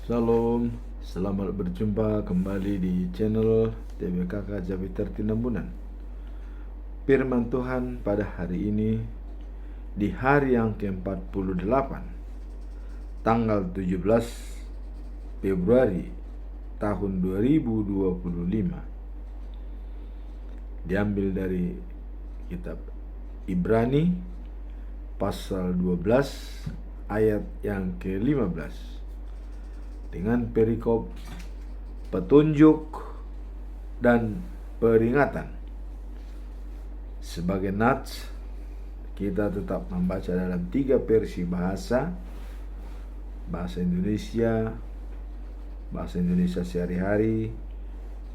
Shalom, selamat berjumpa kembali di channel TBKK Jawi Tertinambunan. Firman Tuhan pada hari ini di hari yang ke-48 tanggal 17 Februari tahun 2025 diambil dari kitab Ibrani pasal 12 ayat yang ke-15 dengan perikop petunjuk dan peringatan. Sebagai nats, kita tetap membaca dalam 3 versi bahasa Indonesia, bahasa Indonesia sehari-hari,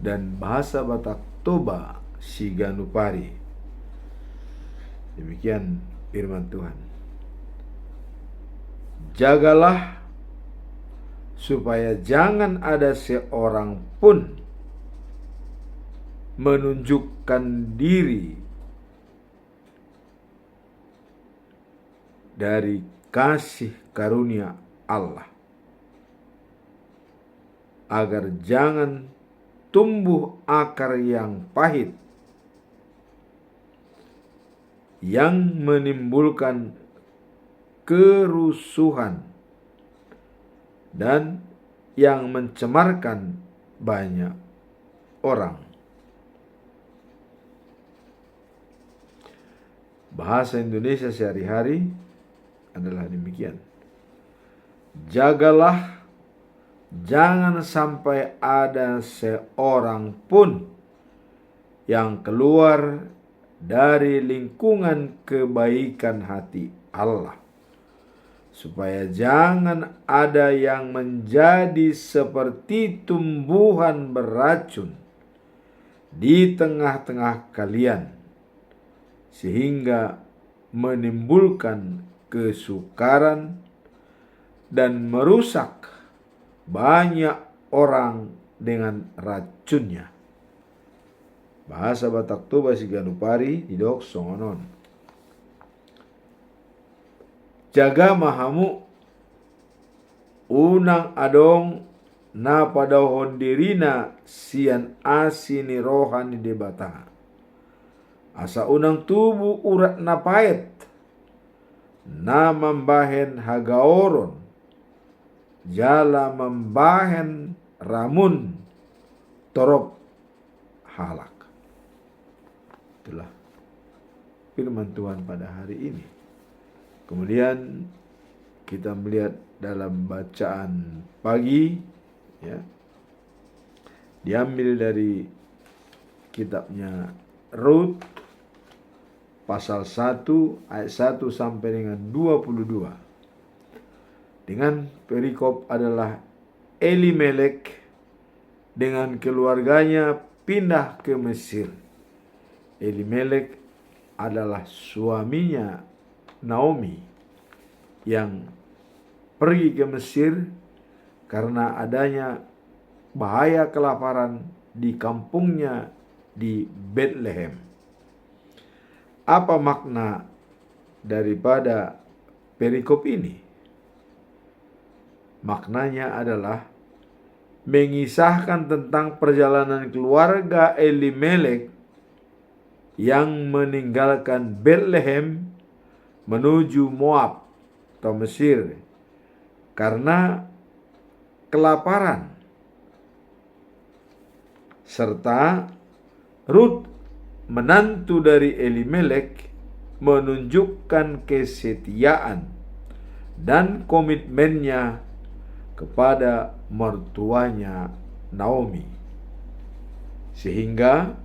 dan bahasa Batak Toba Siganupari. Demikian firman Tuhan. Jagalah supaya jangan ada seorang pun menunjukkan diri dari kasih karunia Allah, agar jangan tumbuh akar yang pahit yang menimbulkan kerusuhan dan yang mencemarkan banyak orang. Bahasa Indonesia sehari-hari adalah demikian. Jagalah jangan sampai ada seorang pun yang keluar dari lingkungan kebaikan hati Allah, supaya jangan ada yang menjadi seperti tumbuhan beracun di tengah-tengah kalian, sehingga menimbulkan kesukaran dan merusak banyak orang dengan racunnya. Bahasa Batak Toba Siganupari didok songonon. Jaga mahamu unang adong na padahon dirina sian asini rohani debata. Asa unang tubuh urat na payet na membahen hagaoron jala membahen ramun torop halak. Itulah firman Tuhan pada hari ini. Kemudian kita melihat dalam bacaan pagi, ya, diambil dari kitabnya Rut pasal 1 ayat 1 sampai dengan 22. Dengan perikop adalah Elimelek dengan keluarganya pindah ke Mesir. Elimelek adalah suaminya Naomi yang pergi ke Mesir karena adanya bahaya kelaparan di kampungnya di Bethlehem. Apa makna daripada perikop ini? Maknanya adalah mengisahkan tentang perjalanan keluarga Elimelek yang meninggalkan Bethlehem menuju Moab atau Mesir karena kelaparan, serta Rut menantu dari Elimelek menunjukkan kesetiaan dan komitmennya kepada mertuanya Naomi, sehingga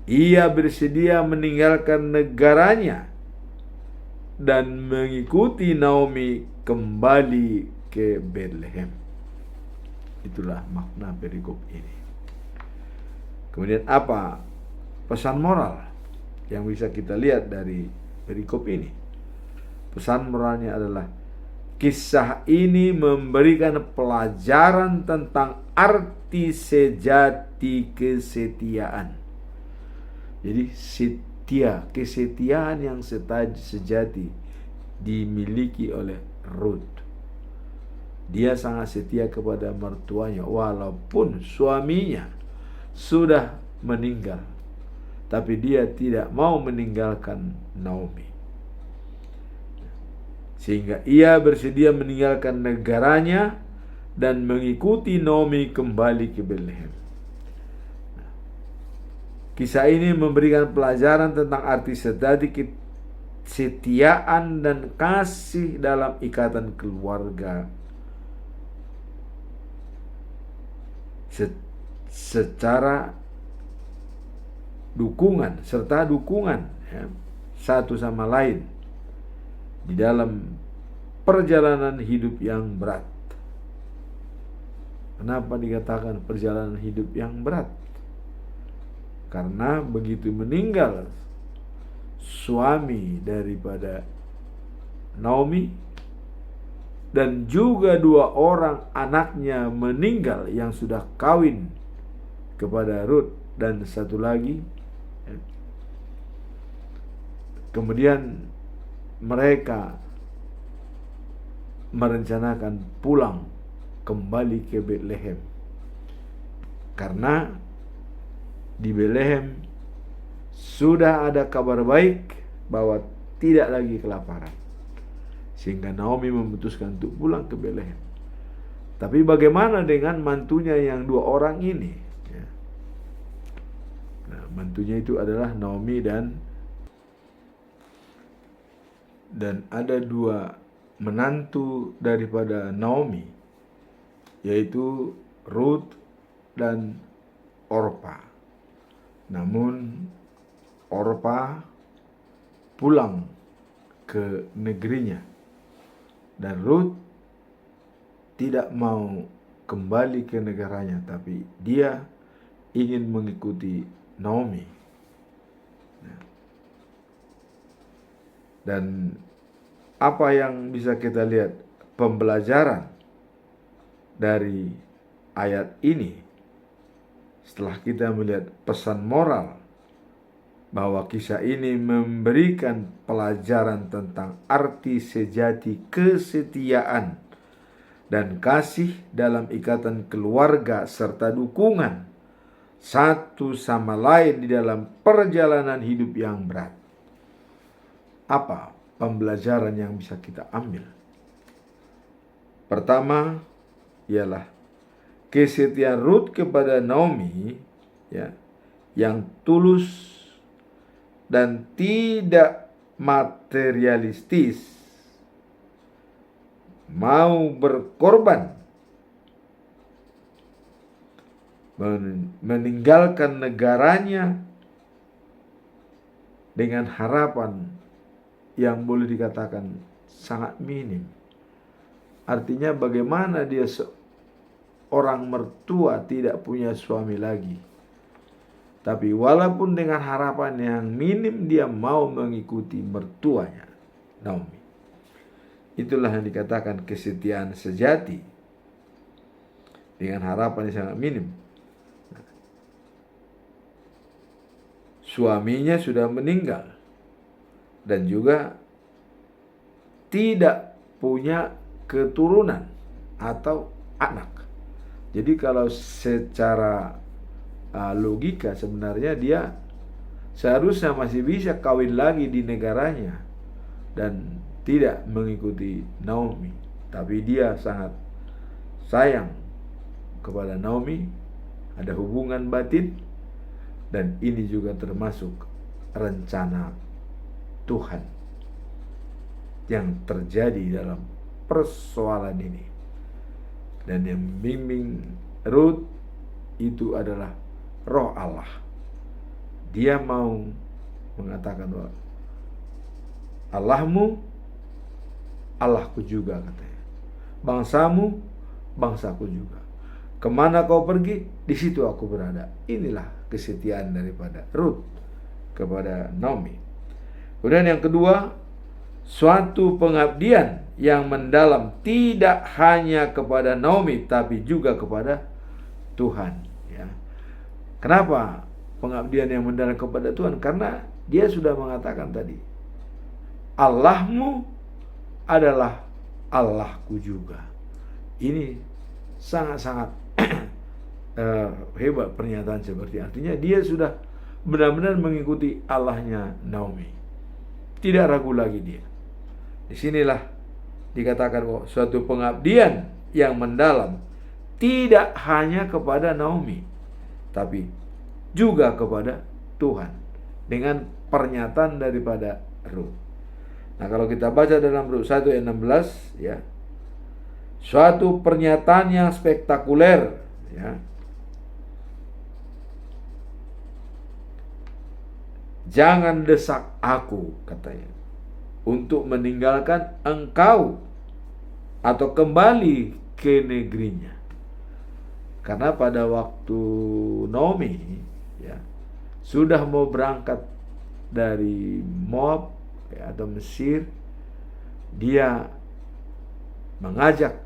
ia bersedia meninggalkan negaranya dan mengikuti Naomi kembali ke Bethlehem. Itulah makna perikop ini. Kemudian apa pesan moral yang bisa kita lihat dari perikop ini? Pesan moralnya adalah kisah ini memberikan pelajaran tentang arti sejati kesetiaan. Jadi kesetiaan yang sejati dimiliki oleh Rut. Dia sangat setia kepada mertuanya walaupun suaminya sudah meninggal. Tapi dia tidak mau meninggalkan Naomi. Sehingga ia bersedia meninggalkan negaranya dan mengikuti Naomi kembali ke Betlehem. Kisah ini memberikan pelajaran tentang arti sejati kesetiaan dan kasih dalam ikatan keluarga secara dukungan serta dukungan satu sama lain di dalam perjalanan hidup yang berat. Kenapa dikatakan perjalanan hidup yang berat? Karena begitu meninggal suami daripada Naomi dan juga 2 orang anaknya meninggal yang sudah kawin kepada Ruth dan satu lagi, kemudian mereka merencanakan pulang kembali ke Betlehem karena di Betlehem sudah ada kabar baik bahwa tidak lagi kelaparan, sehingga Naomi memutuskan untuk pulang ke Betlehem. Tapi bagaimana dengan mantunya yang 2 orang ini? Nah, mantunya itu adalah Naomi dan ada 2 menantu daripada Naomi, yaitu Ruth dan Orpa. Namun Orpa pulang ke negerinya dan Ruth tidak mau kembali ke negaranya, tapi dia ingin mengikuti Naomi. Dan apa yang bisa kita lihat pembelajaran dari ayat ini setelah kita melihat pesan moral bahwa kisah ini memberikan pelajaran tentang arti sejati kesetiaan dan kasih dalam ikatan keluarga serta dukungan satu sama lain di dalam perjalanan hidup yang berat. Apa pembelajaran yang bisa kita ambil? Pertama ialah kesetiaan Ruth kepada Naomi yang tulus dan tidak materialistis, mau berkorban, meninggalkan negaranya dengan harapan yang boleh dikatakan sangat minim. Artinya bagaimana dia seorang mertua tidak punya suami lagi, tapi walaupun dengan harapan yang minim dia mau mengikuti mertuanya Naomi. Itulah yang dikatakan kesetiaan sejati dengan harapan yang sangat minim. Suaminya sudah meninggal dan juga tidak punya keturunan atau anak. Jadi kalau secara logika sebenarnya dia seharusnya masih bisa kawin lagi di negaranya dan tidak mengikuti Naomi. Tapi dia sangat sayang kepada Naomi, ada hubungan batin, dan ini juga termasuk rencana Tuhan yang terjadi dalam persoalan ini. Dan yang membimbing Ruth itu adalah Roh Allah. Dia mau mengatakan bahwa Allahmu, Allahku juga, katanya. Bangsamu, bangsaku juga. Kemana kau pergi, di situ aku berada. Inilah kesetiaan daripada Ruth kepada Naomi. Kemudian yang kedua, suatu pengabdian yang mendalam tidak hanya kepada Naomi tapi juga kepada Tuhan. Kenapa pengabdian yang mendalam kepada Tuhan? Karena dia sudah mengatakan tadi, Allahmu adalah Allahku juga. Ini sangat-sangat hebat pernyataan seperti, artinya dia sudah benar-benar mengikuti Allahnya Naomi. Tidak ragu lagi dia. Disinilah dikatakan bahwa suatu pengabdian yang mendalam tidak hanya kepada Naomi, tapi juga kepada Tuhan dengan pernyataan daripada Rut. Nah, kalau kita baca dalam Rut 1 ayat 16 ya, suatu pernyataan yang spektakuler ya. Jangan desak aku, katanya, untuk meninggalkan engkau atau kembali ke negerinya. Karena pada waktu Naomi ya sudah mau berangkat dari Moab ya, atau Mesir, dia mengajak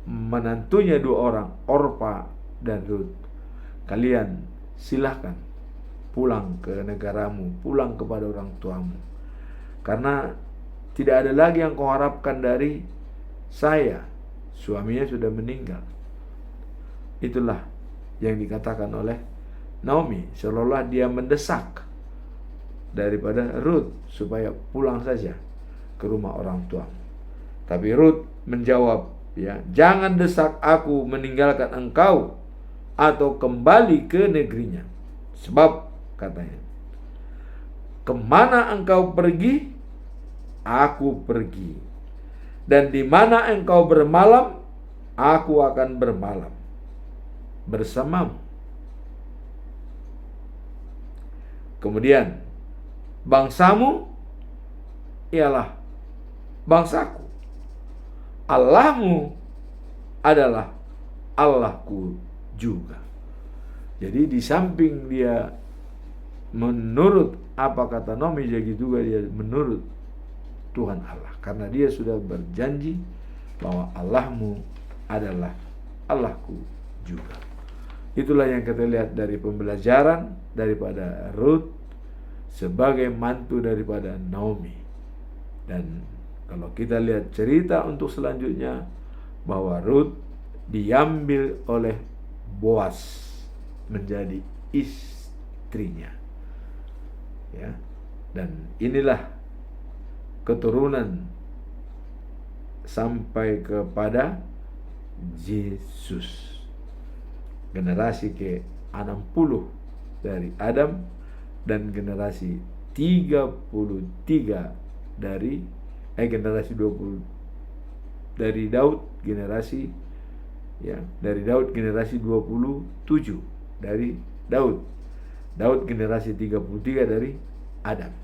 menantunya 2 orang, Orpa dan Rut. Kalian silahkan pulang ke negaramu, pulang kepada orang tuamu, karena tidak ada lagi yang kau harapkan dari saya. Suaminya sudah meninggal. Itulah yang dikatakan oleh Naomi, seolah-olah dia mendesak daripada Rut supaya pulang saja ke rumah orang tuamu. Tapi Rut menjawab ya, jangan desak aku meninggalkan engkau atau kembali ke negerinya. Sebab, katanya, kemana engkau pergi, aku pergi. Dan di mana engkau bermalam, aku akan bermalam bersamamu. Kemudian, bangsamu ialah bangsaku, Allahmu adalah Allahku juga. Jadi di samping dia menurut apa kata Naomi, jadi juga dia menurut Tuhan Allah, karena dia sudah berjanji bahwa Allahmu adalah Allahku juga. Itulah yang kita lihat dari pembelajaran daripada Rut sebagai mantu daripada Naomi. Dan kalau kita lihat cerita untuk selanjutnya, bahwa Rut diambil oleh Boas menjadi istrinya. Ya. Dan inilah keturunan sampai kepada Yesus. Generasi ke-60 dari Adam dan generasi 33 dari generasi 20 dari Daud, generasi ya, dari Daud generasi 27 dari Daud generasi 33 dari Adam.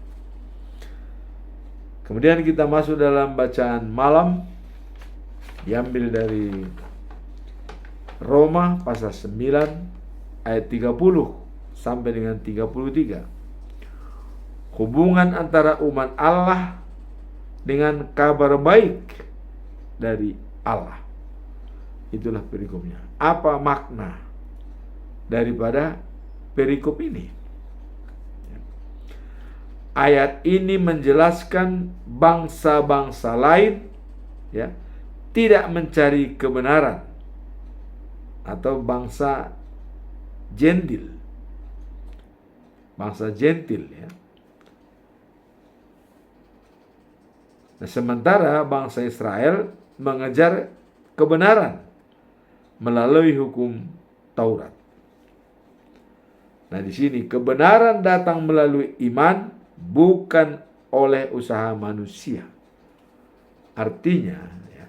Kemudian kita masuk dalam bacaan malam, diambil dari Roma pasal 9 ayat 30 sampai dengan 33. Hubungan antara umat Allah dengan kabar baik dari Allah. Itulah perikopnya. Apa makna daripada perikop ini? Ayat ini menjelaskan bangsa-bangsa lain ya tidak mencari kebenaran, atau bangsa gentil ya. Nah, sementara bangsa Israel mengejar kebenaran melalui hukum Taurat. Nah, di sini kebenaran datang melalui iman, bukan oleh usaha manusia. Artinya ya,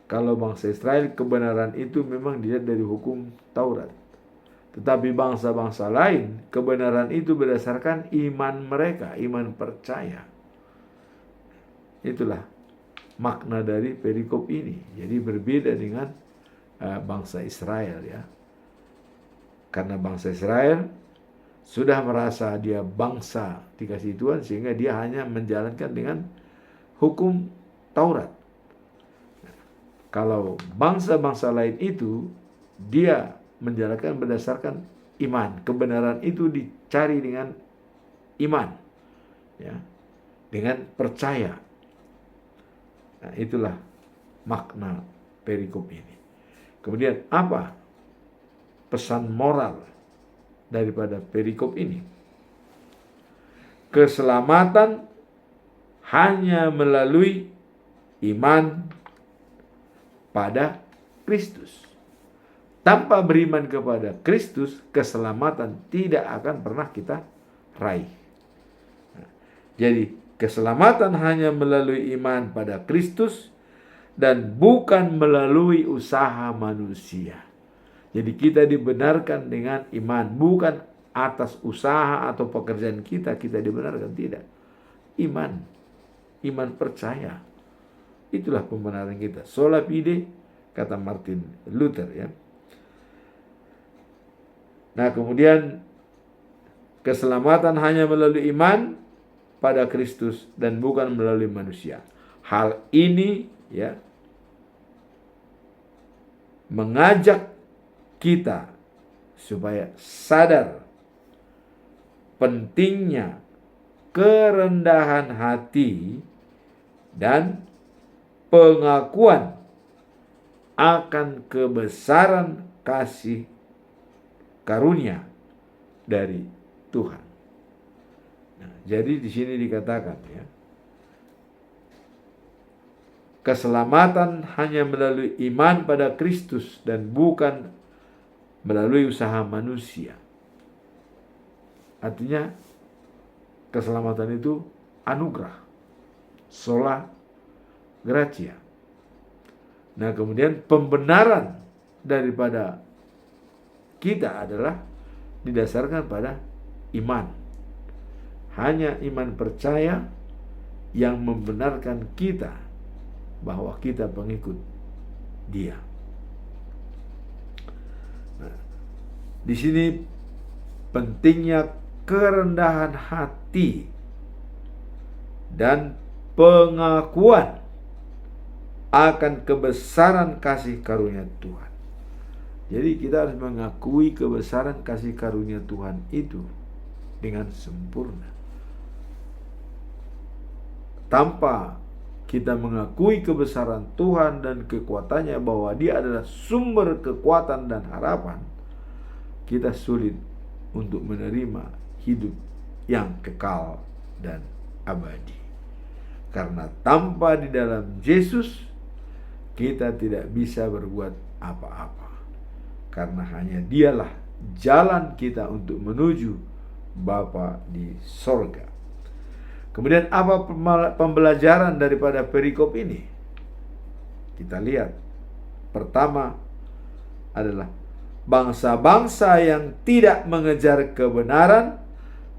kalau bangsa Israel kebenaran itu memang dilihat dari hukum Taurat. Tetapi bangsa-bangsa lain kebenaran itu berdasarkan iman mereka, iman percaya. Itulah makna dari perikop ini. Jadi berbeda dengan bangsa Israel ya. Karena bangsa Israel sudah merasa dia bangsa dikasih Tuhan, sehingga dia hanya menjalankan dengan hukum Taurat. Kalau bangsa-bangsa lain itu dia menjalankan berdasarkan iman. Kebenaran itu dicari dengan iman ya, dengan percaya. Nah, itulah makna perikop ini. Kemudian apa pesan moral daripada perikop ini? Keselamatan hanya melalui iman pada Kristus. Tanpa beriman kepada Kristus, keselamatan tidak akan pernah kita raih. Jadi, keselamatan hanya melalui iman pada Kristus dan bukan melalui usaha manusia. Jadi kita dibenarkan dengan iman, bukan atas usaha atau pekerjaan kita dibenarkan, tidak. Iman percaya. Itulah pembenaran kita. Sola fide, kata Martin Luther, ya. Nah, kemudian keselamatan hanya melalui iman pada Kristus dan bukan melalui manusia. Hal ini, ya, mengajak kita supaya sadar pentingnya kerendahan hati dan pengakuan akan kebesaran kasih karunia dari Tuhan. Nah, jadi di sini dikatakan, ya, keselamatan hanya melalui iman pada Kristus dan bukan melalui usaha manusia. Artinya keselamatan itu anugerah, sola gratia. Nah, kemudian pembenaran daripada kita adalah didasarkan pada iman. Hanya iman percaya yang membenarkan kita bahwa kita pengikut Dia. Nah, di sini pentingnya kerendahan hati dan pengakuan akan kebesaran kasih karunia Tuhan. Jadi kita harus mengakui kebesaran kasih karunia Tuhan itu dengan sempurna. Tanpa kita mengakui kebesaran Tuhan dan kekuatannya, bahwa Dia adalah sumber kekuatan dan harapan, kita sulit untuk menerima hidup yang kekal dan abadi. Karena tanpa di dalam Yesus kita tidak bisa berbuat apa-apa. Karena hanya Dialah jalan kita untuk menuju Bapa di sorga. Kemudian apa pembelajaran daripada perikop ini? Kita lihat. Pertama adalah bangsa-bangsa yang tidak mengejar kebenaran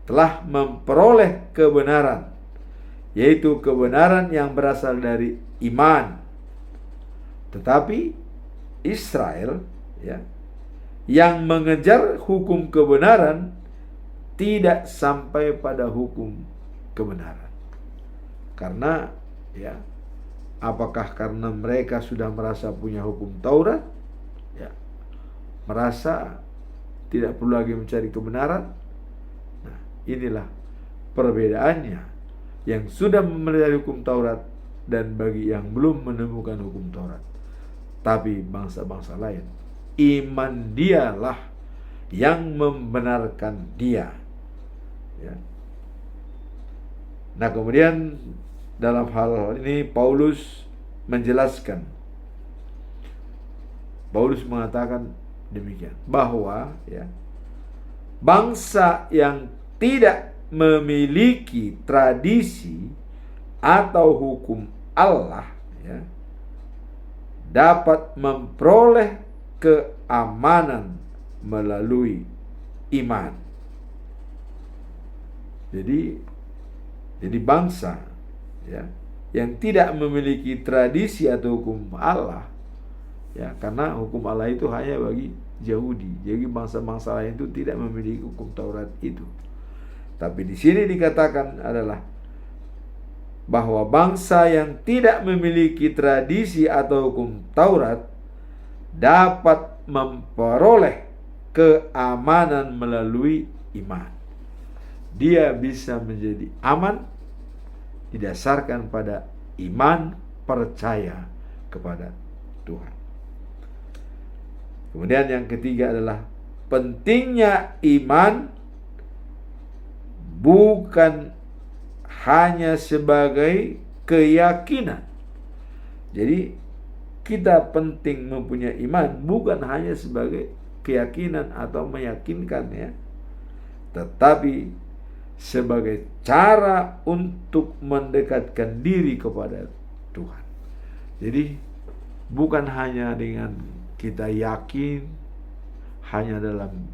telah memperoleh kebenaran, yaitu kebenaran yang berasal dari iman. Tetapi Israel, ya, yang mengejar hukum kebenaran tidak sampai pada hukum kebenaran. Karena, ya, apakah karena mereka sudah merasa punya hukum Taurat, ya, merasa tidak perlu lagi mencari kebenaran? Nah, inilah perbedaannya. Yang sudah memelajari hukum Taurat dan bagi yang belum menemukan hukum Taurat. Tapi bangsa-bangsa lain, iman Dialah yang membenarkan dia, ya. Nah, kemudian dalam hal ini Paulus menjelaskan. Paulus mengatakan demikian, bahwa, ya, bangsa yang tidak memiliki tradisi atau hukum Allah, ya, dapat memperoleh keamanan melalui iman. Jadi bangsa, ya, yang tidak memiliki tradisi atau hukum Allah, ya, karena hukum Allah itu hanya bagi Yahudi. Jadi bangsa-bangsa lain itu tidak memiliki hukum Taurat itu. Tapi di sini dikatakan adalah bahwa bangsa yang tidak memiliki tradisi atau hukum Taurat dapat memperoleh keamanan melalui iman. Dia bisa menjadi aman didasarkan pada iman percaya kepada Tuhan. Kemudian yang ketiga adalah pentingnya iman bukan hanya sebagai keyakinan. Jadi kita penting mempunyai iman bukan hanya sebagai keyakinan atau meyakinkan ya, tetapi sebagai cara untuk mendekatkan diri kepada Tuhan. Jadi bukan hanya dengan kita yakin, hanya dalam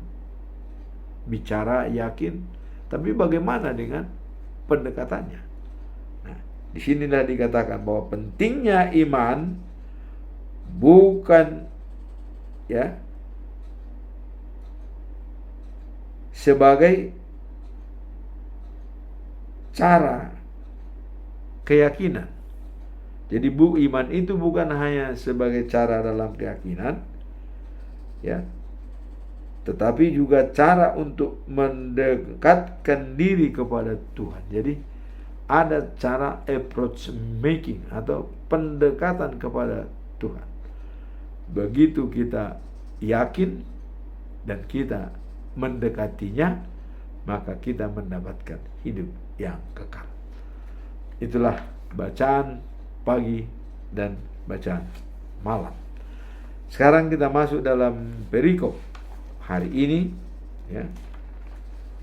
bicara yakin, tapi bagaimana dengan pendekatannya. Nah, disinilah dikatakan bahwa pentingnya iman bukan ya sebagai cara keyakinan. Jadi iman itu bukan hanya sebagai cara dalam keyakinan ya, tetapi juga cara untuk mendekatkan diri kepada Tuhan. Jadi ada cara approach making atau pendekatan kepada Tuhan. Begitu kita yakin dan kita mendekatinya, maka kita mendapatkan hidup yang kekal. Itulah bacaan pagi dan bacaan malam. Sekarang kita masuk dalam perikop hari ini ya,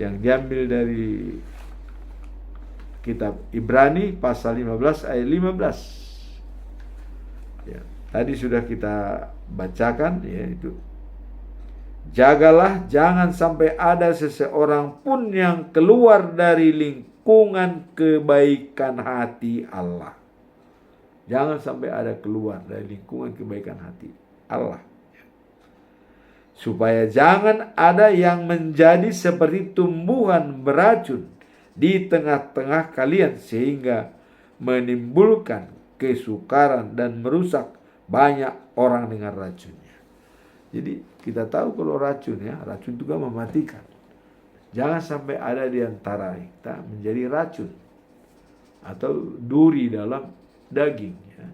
yang diambil dari kitab Ibrani pasal 15 ayat 15 ya, tadi sudah kita bacakan, yaitu jagalah jangan sampai ada seseorang pun yang keluar dari lingkungan kebaikan hati Allah. Jangan sampai ada keluar dari lingkungan kebaikan hati Allah. Supaya jangan ada yang menjadi seperti tumbuhan beracun di tengah-tengah kalian, sehingga menimbulkan kesukaran dan merusak banyak orang dengan racunnya. Jadi kita tahu kalau racun ya, racun juga mematikan. Jangan sampai ada di antara kita menjadi racun atau duri dalam daging ya.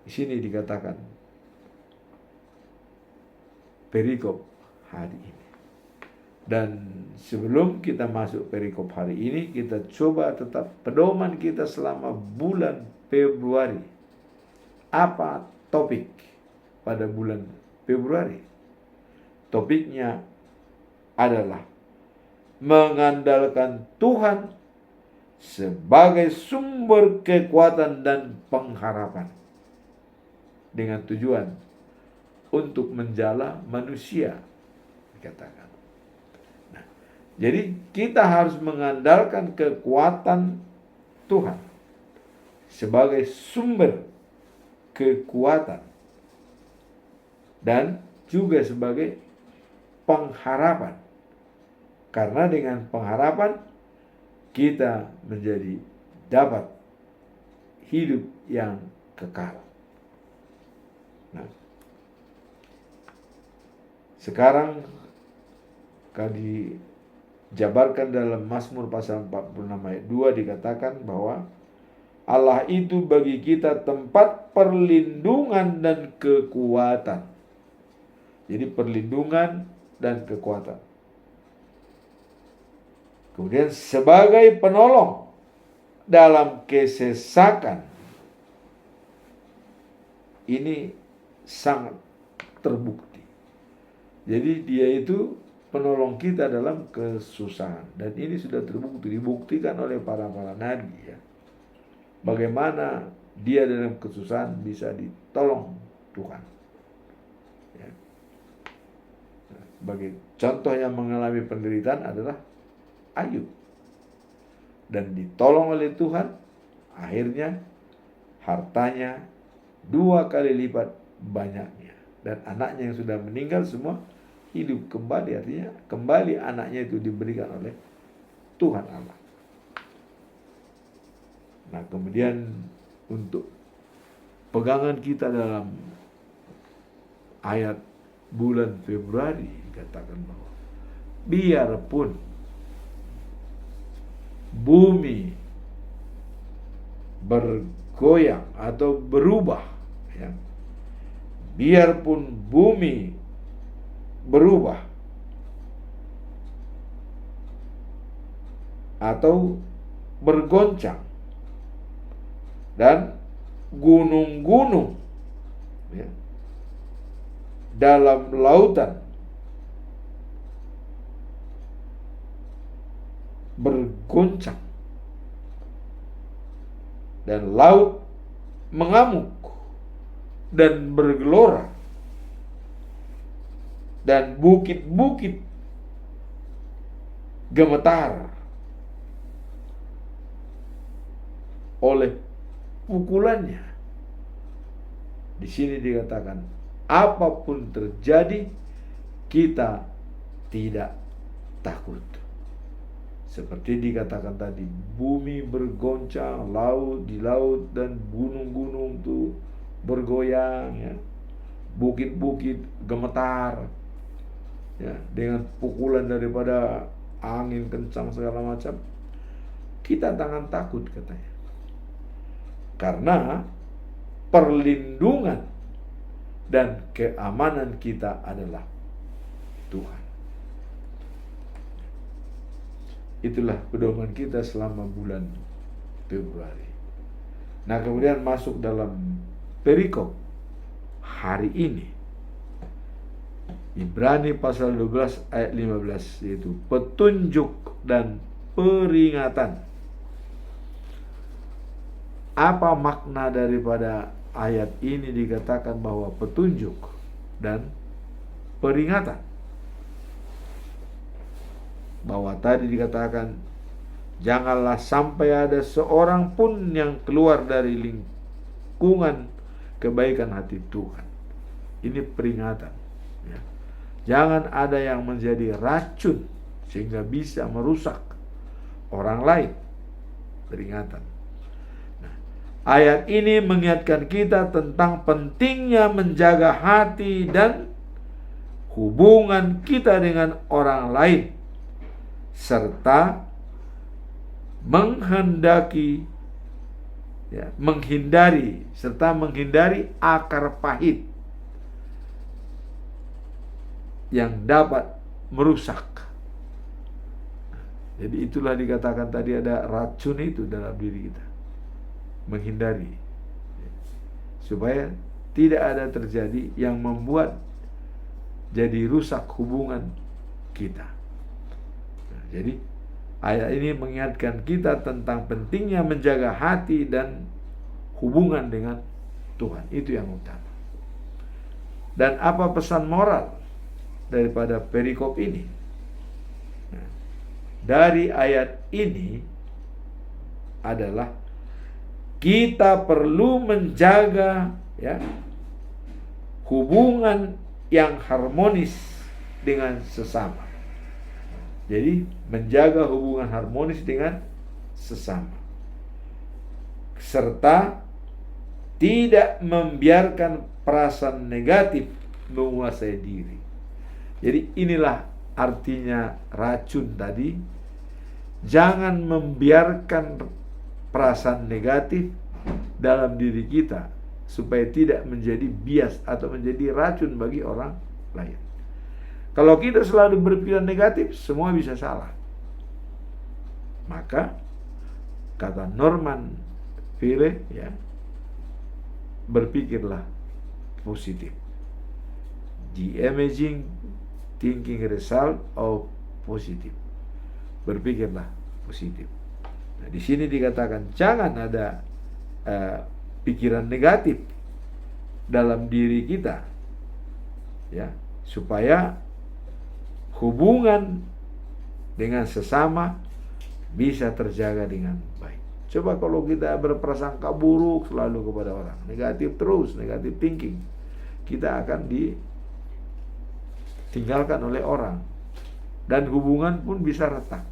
Di sini dikatakan perikop hari ini. Dan sebelum kita masuk perikop hari ini, kita coba tetap pedoman kita selama bulan Februari. Apa topik pada bulan Februari? Topiknya adalah mengandalkan Tuhan sebagai sumber kekuatan dan pengharapan, dengan tujuan untuk menjala manusia, dikatakan. Nah, jadi kita harus mengandalkan kekuatan Tuhan sebagai sumber kekuatan dan juga sebagai pengharapan, karena dengan pengharapan kita menjadi dapat hidup yang kekal. Nah, sekarang kalau dijabarkan dalam Mazmur pasal 46 ayat 2 dikatakan bahwa Allah itu bagi kita tempat perlindungan dan kekuatan. Jadi perlindungan dan kekuatan. Kemudian sebagai penolong dalam kesesakan. Ini sangat terbukti. Jadi dia itu penolong kita dalam kesusahan. Dan ini sudah terbukti, dibuktikan oleh para nabi ya. Bagaimana dia dalam kesusahan bisa ditolong Tuhan. Ya. Bagi contoh yang mengalami penderitaan adalah Ayub. Dan ditolong oleh Tuhan, akhirnya hartanya 2 kali lipat banyaknya. Dan anaknya yang sudah meninggal semua hidup kembali, artinya kembali anaknya itu diberikan oleh Tuhan Allah. Nah, kemudian untuk pegangan kita dalam ayat bulan Februari dikatakan bahwa biarpun bumi bergoyang atau berubah ya, biarpun bumi berubah atau bergoncang dan gunung-gunung ya, dalam lautan bergoncang dan laut mengamuk dan bergelora dan bukit-bukit gemetar oleh pukulannya. Di sini dikatakan, apapun terjadi, kita tidak takut. Seperti dikatakan tadi, bumi bergoncang, di laut dan gunung-gunung itu bergoyang, ya. Bukit-bukit gemetar, ya, dengan pukulan daripada angin kencang segala macam. Kita jangan takut, katanya, karena perlindungan dan keamanan kita adalah Tuhan. Itulah pedoman kita selama bulan Februari. Nah, kemudian masuk dalam perikop hari ini, Ibrani pasal 12 ayat 15, yaitu petunjuk dan peringatan. Apa makna daripada ayat ini dikatakan bahwa petunjuk dan peringatan? Bahwa tadi dikatakan, janganlah sampai ada seorang pun yang keluar dari lingkungan kebaikan hati Tuhan. Ini peringatan, ya. Jangan ada yang menjadi racun sehingga bisa merusak orang lain. Peringatan. Nah, ayat ini mengingatkan kita tentang pentingnya menjaga hati dan hubungan kita dengan orang lain, serta menghindari akar pahit yang dapat merusak. Jadi itulah dikatakan tadi, ada racun itu dalam diri kita. Menghindari, supaya tidak ada terjadi yang membuat jadi rusak hubungan kita. Jadi ayat ini mengingatkan kita tentang pentingnya menjaga hati dan hubungan dengan Tuhan. Itu yang utama. Dan apa pesan moral daripada perikop ini? Nah, dari ayat ini adalah kita perlu menjaga, ya, hubungan yang harmonis dengan sesama. Jadi menjaga hubungan harmonis dengan sesama, serta tidak membiarkan perasaan negatif menguasai diri. Jadi inilah artinya racun tadi. Jangan membiarkan perasaan negatif dalam diri kita, supaya tidak menjadi bias atau menjadi racun bagi orang lain. Kalau kita selalu berpikiran negatif, semua bisa salah. Maka kata Norman Viere, ya, berpikirlah positif. The amazing thinking result of positive. Berpikirlah positif. Nah, di sini dikatakan jangan ada pikiran negatif dalam diri kita, ya, supaya hubungan dengan sesama bisa terjaga dengan baik. Coba kalau kita berprasangka buruk selalu kepada orang, negatif terus, negatif thinking, kita akan ditinggalkan oleh orang, dan hubungan pun bisa retak,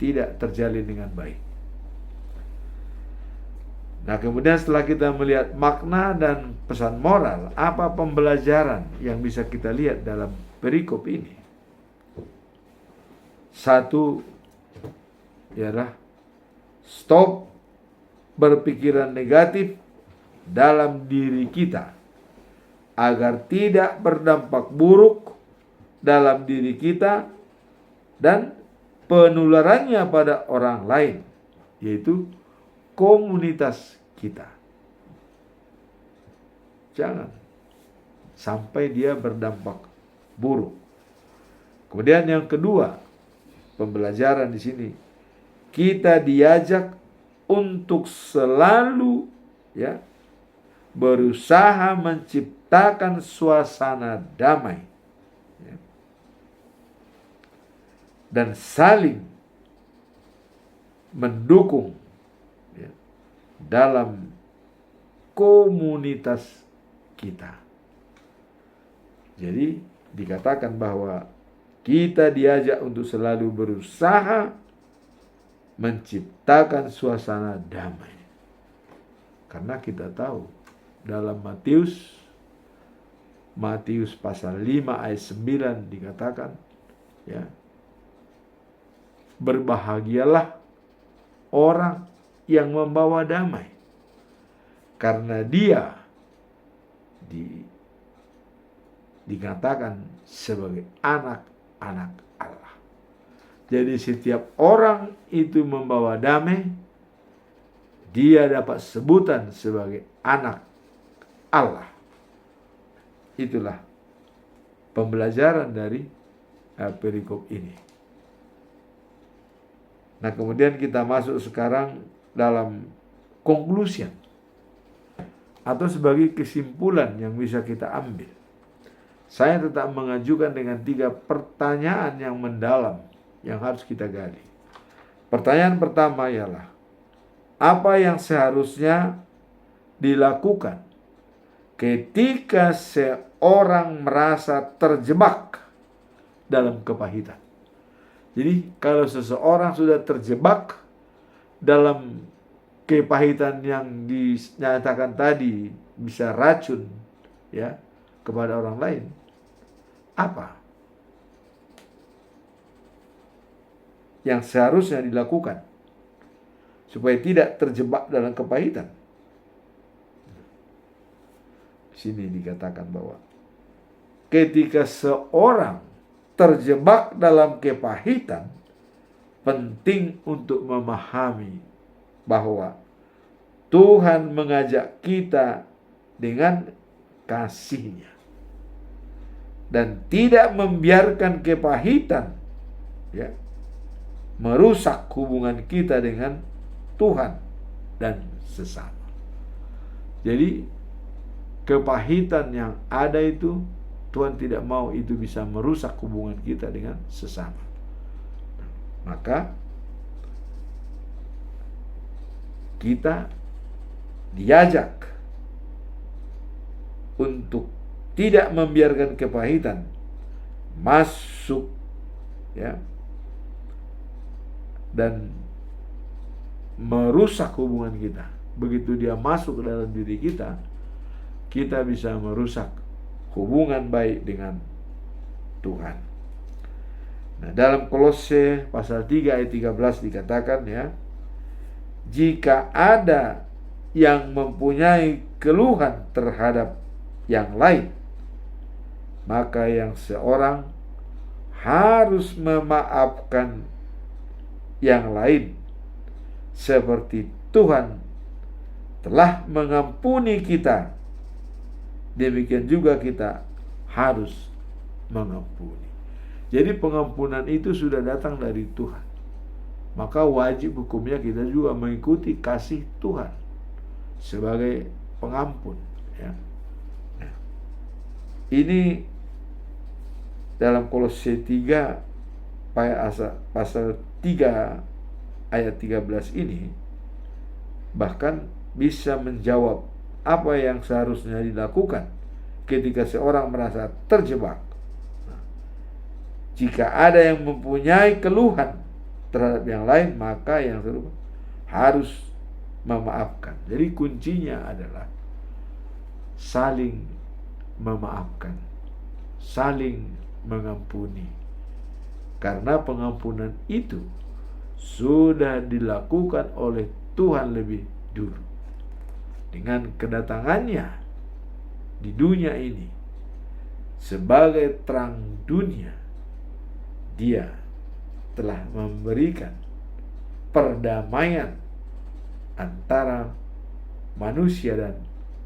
tidak terjalin dengan baik. Nah, kemudian setelah kita melihat makna dan pesan moral, apa pembelajaran yang bisa kita lihat dalam perikop ini? Satu, ialah stop berpikiran negatif dalam diri kita agar tidak berdampak buruk dalam diri kita dan penularannya pada orang lain, yaitu komunitas kita. Jangan sampai dia berdampak buruk. Kemudian yang kedua, pembelajaran di sini, kita diajak untuk selalu berusaha menciptakan suasana damai dan saling mendukung dalam komunitas kita. Jadi dikatakan bahwa kita diajak untuk selalu berusaha menciptakan suasana damai. Karena kita tahu dalam Matius pasal 5 ayat 9 dikatakan, berbahagialah orang yang membawa damai, karena dia dikatakan sebagai anak-anak Allah. Jadi setiap orang itu membawa damai, dia dapat sebutan sebagai anak Allah. Itulah pembelajaran dari perikop ini. Nah, kemudian kita masuk sekarang dalam conclusion atau sebagai kesimpulan yang bisa kita ambil. Saya tetap mengajukan dengan 3 pertanyaan yang mendalam yang harus kita gali. Pertanyaan pertama ialah, apa yang seharusnya dilakukan ketika seorang merasa terjebak dalam kepahitan? Jadi kalau seseorang sudah terjebak dalam kepahitan yang dinyatakan tadi bisa racun kepada orang lain, apa yang seharusnya dilakukan supaya tidak terjebak dalam kepahitan? Di sini dikatakan bahwa ketika seorang terjebak dalam kepahitan, penting untuk memahami bahwa Tuhan mengajak kita dengan kasih-Nya dan tidak membiarkan kepahitan merusak hubungan kita dengan Tuhan dan sesama. Jadi kepahitan yang ada itu Tuhan tidak mau itu bisa merusak hubungan kita dengan sesama. Maka kita diajak untuk tidak membiarkan kepahitan masuk dan merusak hubungan kita. Begitu dia masuk ke dalam diri kita, kita bisa merusak hubungan baik dengan Tuhan. Nah, dalam Kolose pasal 3 ayat 13 dikatakan jika ada yang mempunyai keluhan terhadap yang lain, maka yang seorang harus memaafkan yang lain seperti Tuhan telah mengampuni kita, demikian juga kita harus mengampuni. Jadi pengampunan itu sudah datang dari Tuhan. Maka wajib hukumnya kita juga mengikuti kasih Tuhan sebagai pengampun. Nah, ini dalam Kolose 3 pasal 3 ayat 13 ini bahkan bisa menjawab apa yang seharusnya dilakukan ketika seorang merasa terjebak. Jika ada yang mempunyai keluhan terhadap yang lain, maka yang serupa harus memaafkan. Jadi kuncinya adalah saling memaafkan, saling mengampuni. Karena pengampunan itu sudah dilakukan oleh Tuhan lebih dulu. Dengan kedatangannya di dunia ini sebagai terang dunia, Dia telah memberikan perdamaian antara manusia dan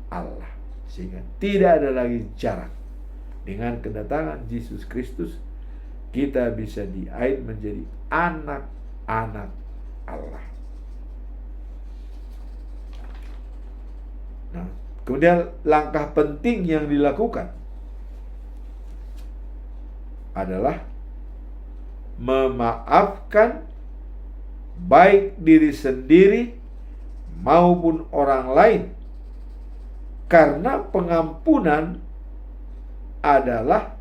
Allah, sehingga tidak ada lagi jarak. Dengan kedatangan Yesus Kristus, kita bisa diait menjadi anak-anak Allah. Nah, kemudian langkah penting yang dilakukan adalah memaafkan baik diri sendiri maupun orang lain, karena pengampunan adalah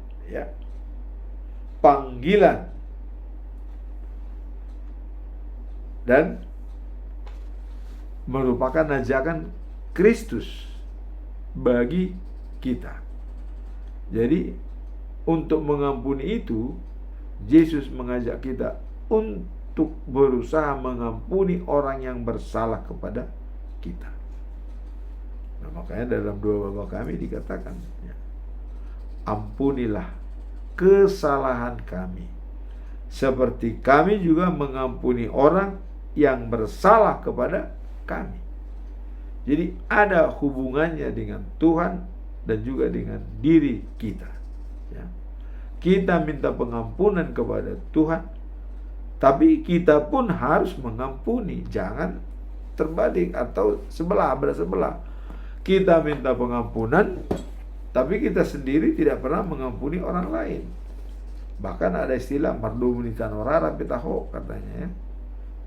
panggilan dan merupakan ajakan Kristus bagi kita. Jadi untuk mengampuni itu, Yesus mengajak kita untuk berusaha mengampuni orang yang bersalah kepada kita. Nah, makanya dalam doa Bapa kami dikatakan, ampunilah kesalahan kami, seperti kami juga mengampuni orang yang bersalah kepada kami. Jadi ada hubungannya dengan Tuhan dan juga dengan diri kita. Kita minta pengampunan kepada Tuhan, tapi kita pun harus mengampuni. Jangan terbalik atau sebelah. Kita minta pengampunan, tapi kita sendiri tidak pernah mengampuni orang lain. Bahkan ada istilah mardu munitan orara pitaho katanya.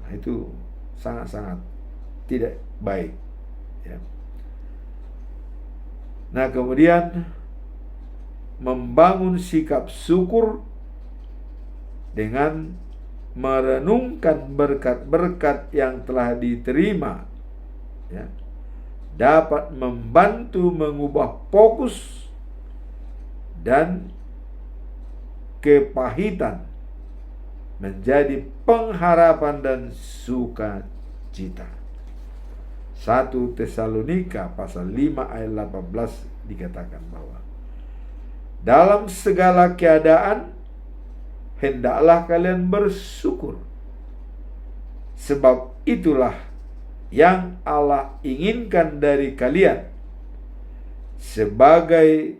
Nah, itu sangat-sangat tidak baik. Nah, kemudian membangun sikap syukur dengan merenungkan berkat-berkat yang telah diterima, dapat membantu mengubah fokus dan kepahitan menjadi pengharapan dan sukacita. 1 Tesalonika pasal 5 ayat 18 dikatakan bahwa dalam segala keadaan hendaklah kalian bersyukur, sebab itulah yang Allah inginkan dari kalian sebagai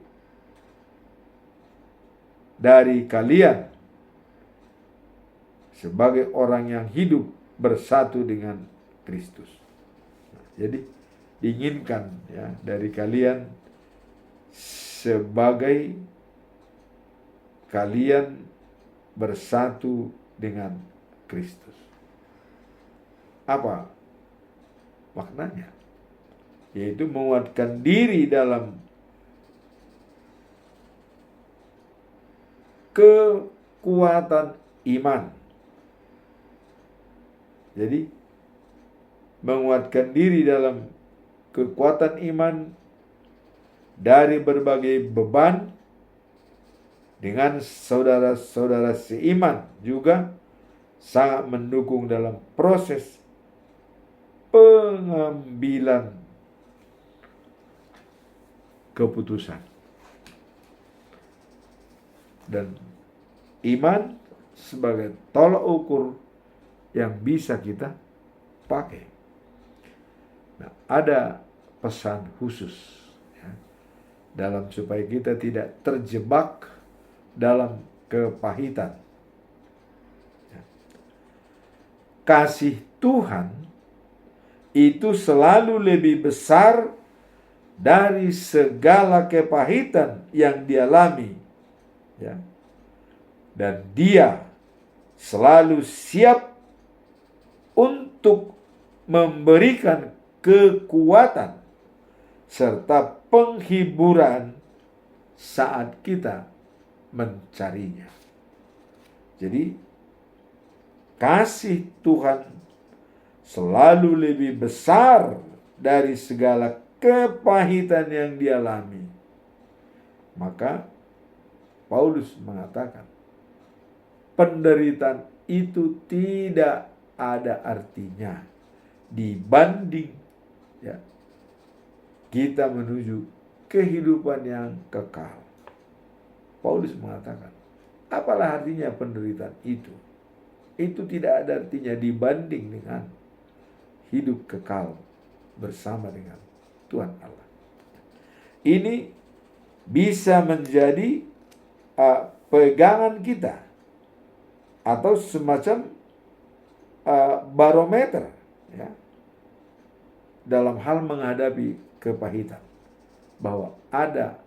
orang yang hidup bersatu dengan Kristus. Jadi diinginkan dari kalian sebagai kalian bersatu dengan Kristus. Apa maknanya? Yaitu menguatkan diri dalam kekuatan iman. Jadi menguatkan diri dalam kekuatan iman dari berbagai beban dengan saudara-saudara seiman, juga sangat mendukung dalam proses pengambilan keputusan. Dan iman sebagai tolak ukur yang bisa kita pakai. Nah, ada pesan khusus dalam supaya kita tidak terjebak dalam kepahitan. Kasih Tuhan itu selalu lebih besar dari segala kepahitan yang dialami, dan Dia selalu siap untuk memberikan kekuatan serta penghiburan saat kita mencarinya. Jadi kasih Tuhan selalu lebih besar dari segala kepahitan yang dialami. Maka Paulus mengatakan, penderitaan itu tidak ada artinya dibanding kita menuju kehidupan yang kekal. Paulus mengatakan, apalah artinya penderitaan itu? Itu tidak ada artinya dibanding dengan hidup kekal bersama dengan Tuhan Allah. Ini bisa menjadi pegangan kita atau semacam barometer, ya, dalam hal menghadapi kepahitan, bahwa ada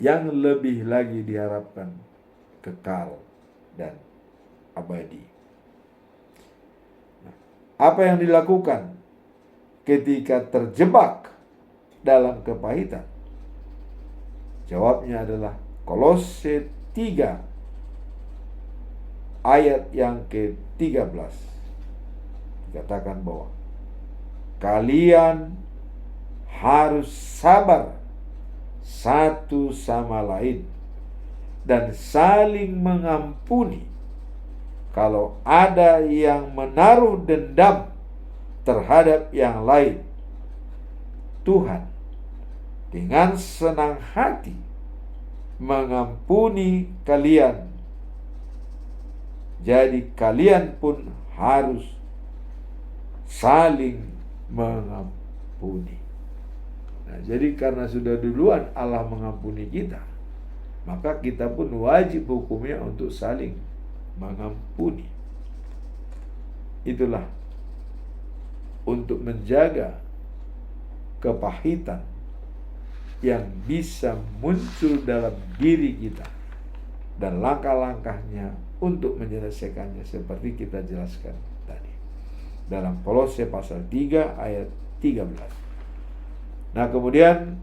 yang lebih lagi diharapkan, kekal dan abadi. Nah, apa yang dilakukan ketika terjebak dalam kepahitan? Jawabnya adalah Kolose 3 ayat yang ke-13. Dikatakan bahwa kalian harus sabar satu sama lain dan saling mengampuni kalau ada yang menaruh dendam terhadap yang lain. Tuhan dengan senang hati mengampuni kalian. Jadi kalian pun harus saling mengampuni. Nah, jadi karena sudah duluan Allah mengampuni kita, maka kita pun wajib hukumnya untuk saling mengampuni. Itulah untuk menjaga kepahitan yang bisa muncul dalam diri kita dan langkah-langkahnya untuk menyelesaikannya seperti kita jelaskan tadi dalam Kolose pasal 3 ayat 13. Nah, kemudian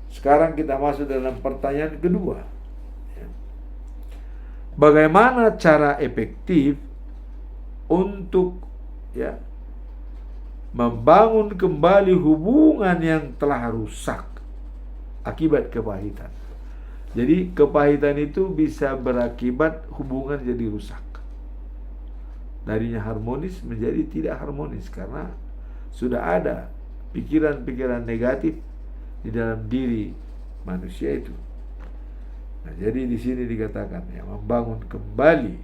sekarang kita masuk dalam pertanyaan kedua. Bagaimana cara efektif untuk membangun kembali hubungan yang telah rusak akibat kepahitan? Jadi kepahitan itu bisa berakibat hubungan jadi rusak. Darinya harmonis menjadi tidak harmonis karena sudah ada pikiran-pikiran negatif di dalam diri manusia itu. Nah, jadi di sini dikatakan membangun kembali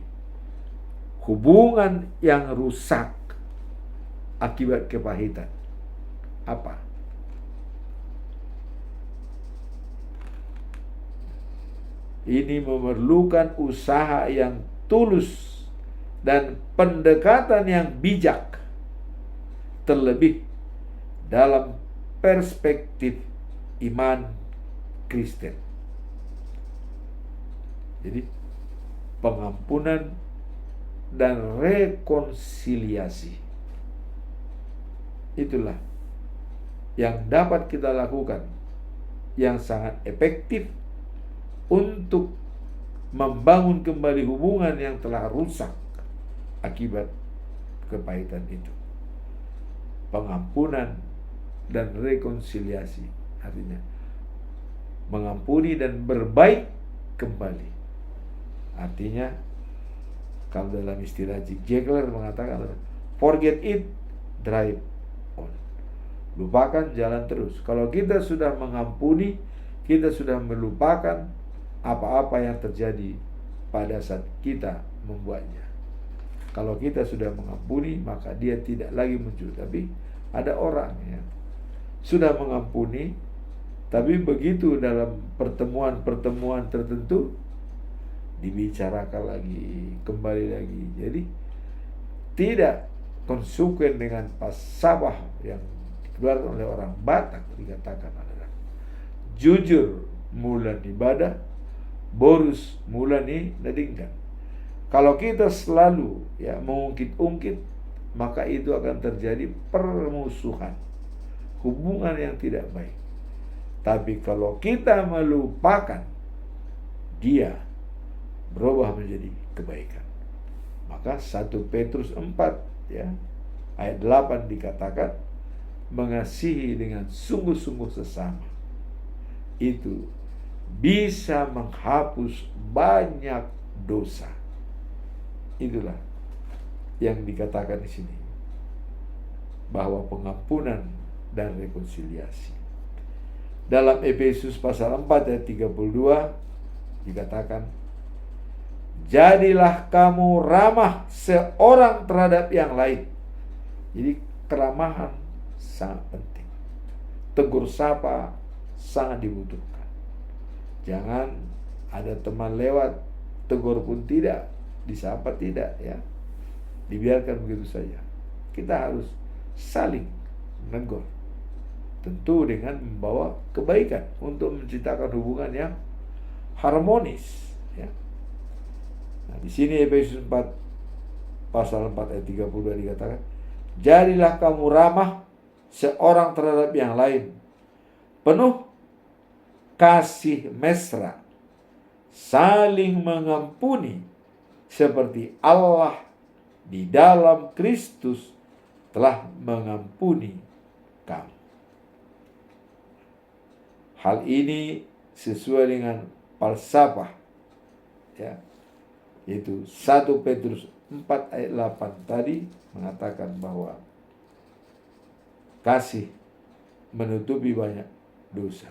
hubungan yang rusak akibat kepahitan. Apa? Ini memerlukan usaha yang tulus dan pendekatan yang bijak, terlebih dalam perspektif iman Kristen. Jadi pengampunan dan rekonsiliasi itulah yang dapat kita lakukan, yang sangat efektif untuk membangun kembali hubungan yang telah rusak akibat kepahitan itu. Pengampunan dan rekonsiliasi artinya mengampuni dan berbaik kembali. Artinya kalau dalam istilah Zig Ziglar mengatakan forget it, drive on. Lupakan, jalan terus. Kalau kita sudah mengampuni, kita sudah melupakan apa-apa yang terjadi pada saat kita membuatnya. Kalau kita sudah mengampuni, maka dia tidak lagi muncul. Tapi ada orang sudah mengampuni, tapi begitu dalam pertemuan-pertemuan tertentu dibicarakan lagi, kembali lagi. Jadi tidak konsekuen dengan pasabah yang dikeluarkan oleh orang Batak. Dikatakan adalah jujur mulan ibadah, borus mulani nadingkan. Kalau kita selalu mengungkit-ungkit, maka itu akan terjadi permusuhan, hubungan yang tidak baik. Tapi kalau kita melupakan, dia berubah menjadi kebaikan. Maka 1 Petrus 4 ayat 8 dikatakan, mengasihi dengan sungguh-sungguh sesama itu bisa menghapus banyak dosa. Itulah yang dikatakan di sini, bahwa pengampunan dan rekonsiliasi. Dalam Efesus pasal 4 ayat 32 dikatakan, jadilah kamu ramah seorang terhadap yang lain. Jadi keramahan sangat penting. Tegur sapa sangat dibutuhkan. Jangan ada teman lewat, tegur pun tidak, disapa tidak, ya. Dibiarkan begitu saja. Kita harus saling menegur. Tentu dengan membawa kebaikan untuk menciptakan hubungan yang harmonis, ya. Nah, di sini Efesus 4 pasal 4 ayat 32 dikatakan, jadilah kamu ramah seorang terhadap yang lain, penuh kasih mesra, saling mengampuni seperti Allah di dalam Kristus telah mengampuni kamu. Hal ini sesuai dengan falsafah, ya, yaitu 1 Petrus 4 ayat 8 tadi mengatakan bahwa kasih menutupi banyak dosa.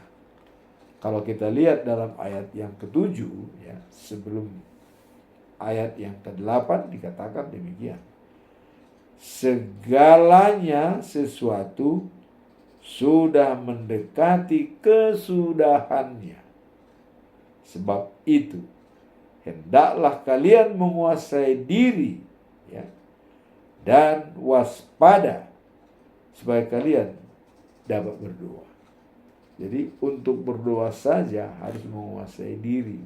Kalau kita lihat dalam ayat yang ke-7, ya, sebelum ayat yang ke-8 dikatakan demikian. Segalanya sesuatu sudah mendekati kesudahannya. Sebab itu, hendaklah kalian menguasai diri, ya, dan waspada supaya kalian dapat berdoa. Jadi untuk berdoa saja harus menguasai diri,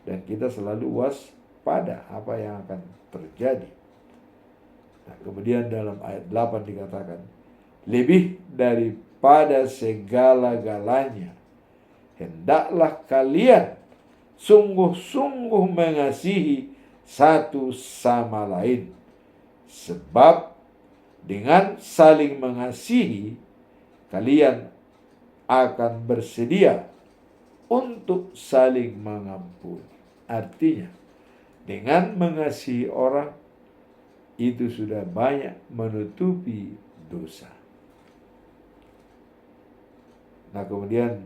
dan kita selalu waspada apa yang akan terjadi. Nah, kemudian dalam ayat 8 dikatakan, lebih daripada segala-galanya, hendaklah kalian sungguh-sungguh mengasihi satu sama lain. Sebab dengan saling mengasihi, kalian akan bersedia untuk saling mengampuni. Artinya, dengan mengasihi orang, itu sudah banyak menutupi dosa. Nah, kemudian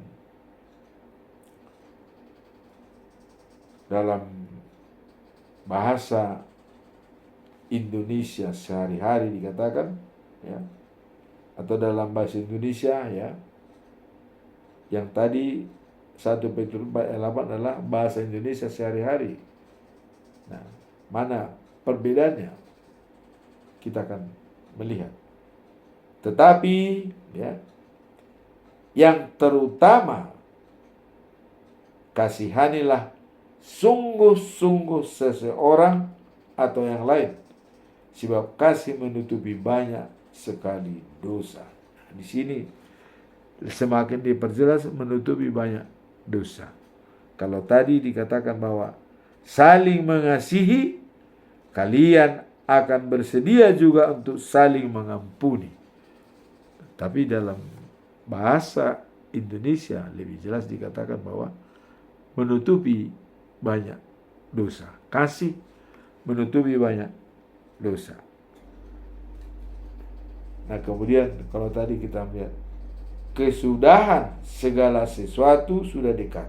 dalam bahasa Indonesia sehari-hari dikatakan, ya, atau dalam bahasa Indonesia, ya, yang tadi 1 Petrus 4 ayat 8 adalah bahasa Indonesia sehari-hari. Nah, mana perbedaannya? Kita akan melihat. Tetapi, ya, yang terutama, kasihanilah sungguh-sungguh seseorang atau yang lain, sebab kasih menutupi banyak sekali dosa. Nah, di sini semakin diperjelas menutupi banyak dosa. Kalau tadi dikatakan bahwa saling mengasihi, kalian akan bersedia juga untuk saling mengampuni. Tapi dalam bahasa Indonesia lebih jelas dikatakan bahwa menutupi banyak dosa. Kasih menutupi banyak dosa. Nah, kemudian kalau tadi kita melihat kesudahan segala sesuatu sudah dekat.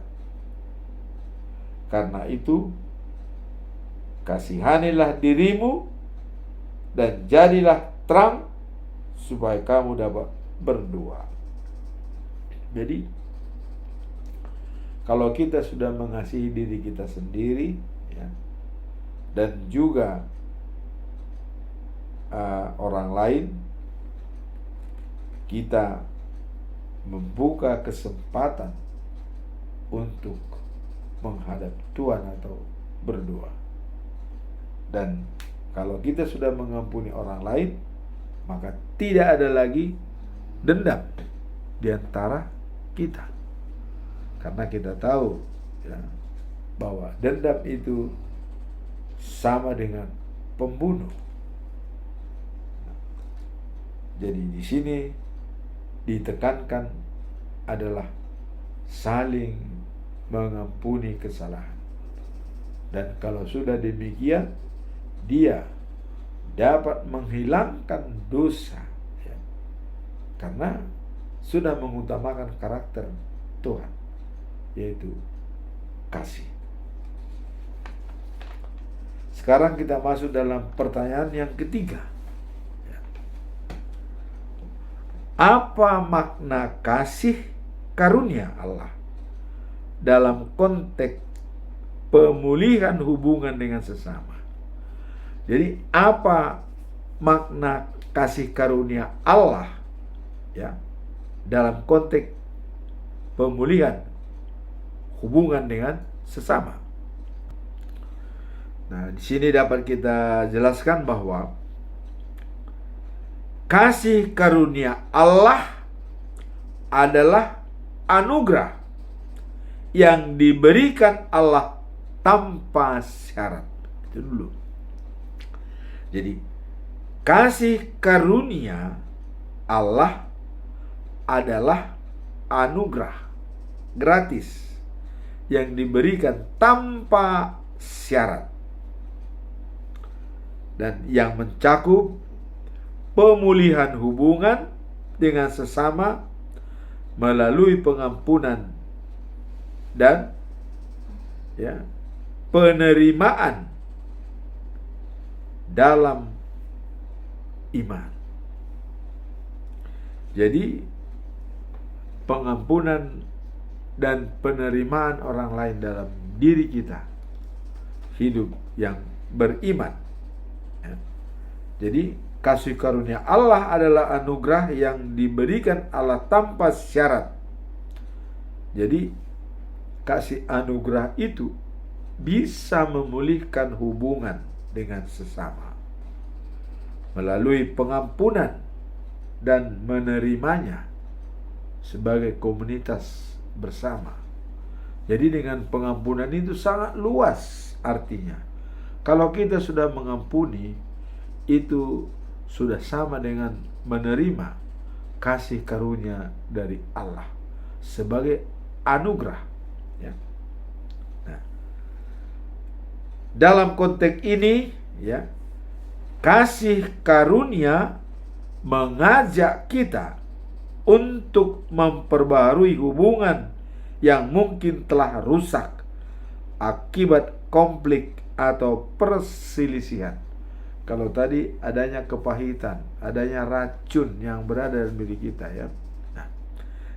Karena itu, kasihanilah dirimu dan jadilah terang supaya kamu dapat berdoa. Jadi, kalau kita sudah mengasihi diri kita sendiri, ya, dan juga orang lain, kita membuka kesempatan untuk menghadap Tuhan atau berdoa. Dan kalau kita sudah mengampuni orang lain, maka tidak ada lagi dendam di antara kita. Karena kita tahu, ya, bahwa dendam itu sama dengan pembunuh. Jadi di sini ditekankan adalah saling mengampuni kesalahan. Dan kalau sudah demikian, dia dapat menghilangkan dosa, ya. Karena sudah mengutamakan karakter Tuhan, yaitu kasih. Sekarang kita masuk dalam pertanyaan yang ketiga. Apa makna kasih karunia Allah dalam konteks pemulihan hubungan dengan sesama? Jadi apa makna kasih karunia Allah ya dalam konteks pemulihan hubungan dengan sesama? Nah, di sini dapat kita jelaskan bahwa kasih karunia Allah adalah anugerah yang diberikan Allah tanpa syarat. Itu dulu. Jadi, kasih karunia Allah adalah anugerah gratis yang diberikan tanpa syarat dan yang mencakup pemulihan hubungan dengan sesama melalui pengampunan dan penerimaan dalam iman. Jadi pengampunan dan penerimaan orang lain dalam diri kita, hidup yang beriman. Jadi kasih karunia Allah adalah anugerah yang diberikan Allah tanpa syarat. Jadi kasih anugerah itu bisa memulihkan hubungan dengan sesama melalui pengampunan dan menerimanya sebagai komunitas bersama. Jadi dengan pengampunan itu sangat luas artinya. Kalau kita sudah mengampuni, itu sudah sama dengan menerima kasih karunia dari Allah sebagai anugerah. Ya. Nah, dalam konteks ini, ya, kasih karunia mengajak kita untuk memperbaharui hubungan yang mungkin telah rusak akibat konflik atau perselisihan. Kalau tadi adanya kepahitan, adanya racun yang berada dalam diri kita, ya. Nah,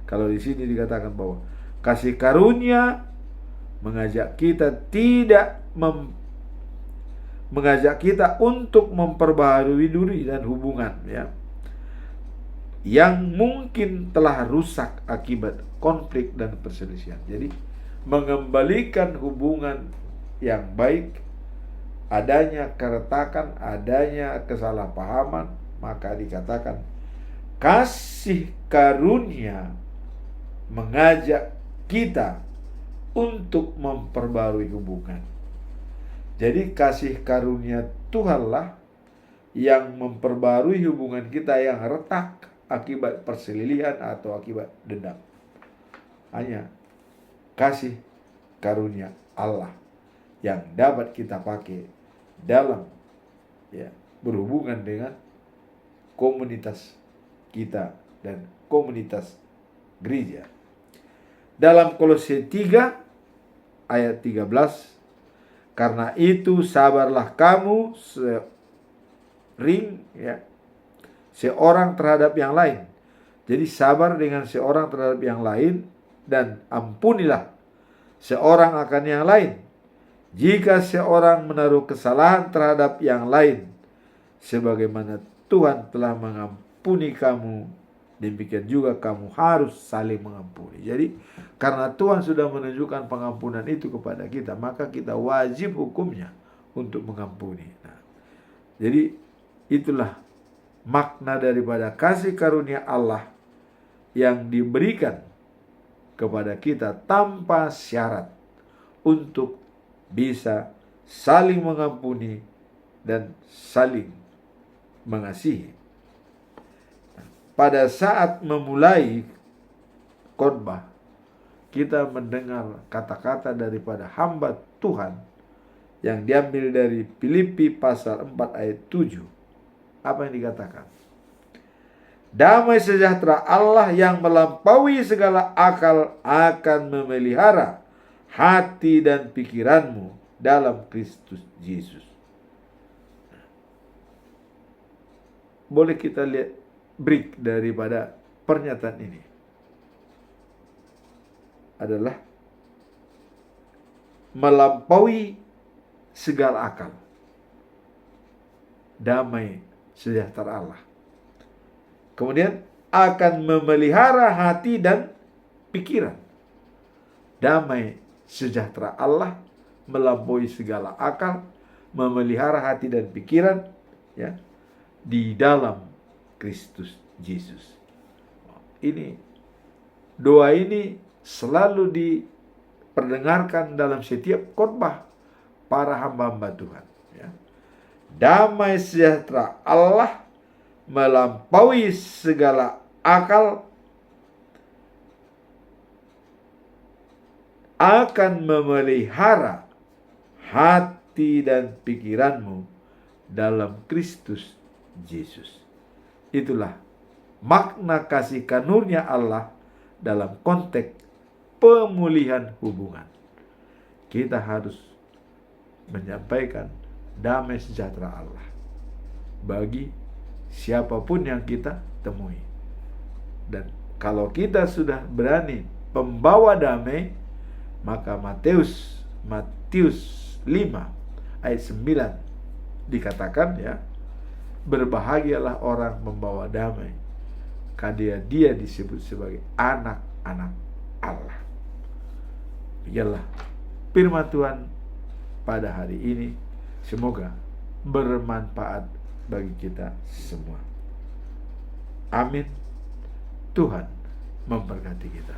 kalau di sini dikatakan bahwa kasih karunia mengajak kita mengajak kita untuk memperbaharui diri dan hubungan, ya, yang mungkin telah rusak akibat konflik dan perselisihan. Jadi mengembalikan hubungan yang baik. Adanya keretakan, adanya kesalahpahaman, maka dikatakan kasih karunia mengajak kita untuk memperbarui hubungan. Jadi kasih karunia Tuhanlah yang memperbarui hubungan kita yang retak akibat perselisihan atau akibat dendam. Hanya kasih karunia Allah yang dapat kita pakai dalam berhubungan dengan komunitas kita dan komunitas gereja. Dalam Kolose 3 ayat 13, karena itu sabarlah kamu seorang terhadap yang lain. Jadi sabar dengan seorang terhadap yang lain dan ampunilah seorang akan yang lain. Jika seorang menaruh kesalahan terhadap yang lain, sebagaimana Tuhan telah mengampuni kamu, demikian juga kamu harus saling mengampuni. Jadi karena Tuhan sudah menunjukkan pengampunan itu kepada kita, maka kita wajib hukumnya untuk mengampuni. Nah, jadi itulah makna daripada kasih karunia Allah yang diberikan kepada kita tanpa syarat untuk bisa saling mengampuni dan saling mengasihi. Pada saat memulai khotbah, kita mendengar kata-kata daripada hamba Tuhan yang diambil dari Filipi pasal 4 ayat 7. Apa yang dikatakan? Damai sejahtera Allah yang melampaui segala akal akan memelihara hati dan pikiranmu dalam Kristus Yesus. Boleh kita lihat break daripada pernyataan ini. Adalah melampaui segala akal. Damai sejahtera Allah. Kemudian akan memelihara hati dan pikiran. Damai sejahtera Allah melampaui segala akal, memelihara hati dan pikiran, ya, di dalam Kristus Yesus. Ini doa ini selalu diperdengarkan dalam setiap khotbah para hamba-hamba Tuhan, ya. Damai sejahtera Allah melampaui segala akal akan memelihara hati dan pikiranmu dalam Kristus Yesus. Itulah makna kasih karunia Allah dalam konteks pemulihan hubungan. Kita harus menyampaikan damai sejahtera Allah bagi siapapun yang kita temui. Dan kalau kita sudah berani membawa damai, maka Matius 5 ayat 9 dikatakan, ya, berbahagialah orang membawa damai, karena dia disebut sebagai anak-anak Allah. Biarlah firman Tuhan pada hari ini semoga bermanfaat bagi kita semua. Amin. Tuhan memberkati kita.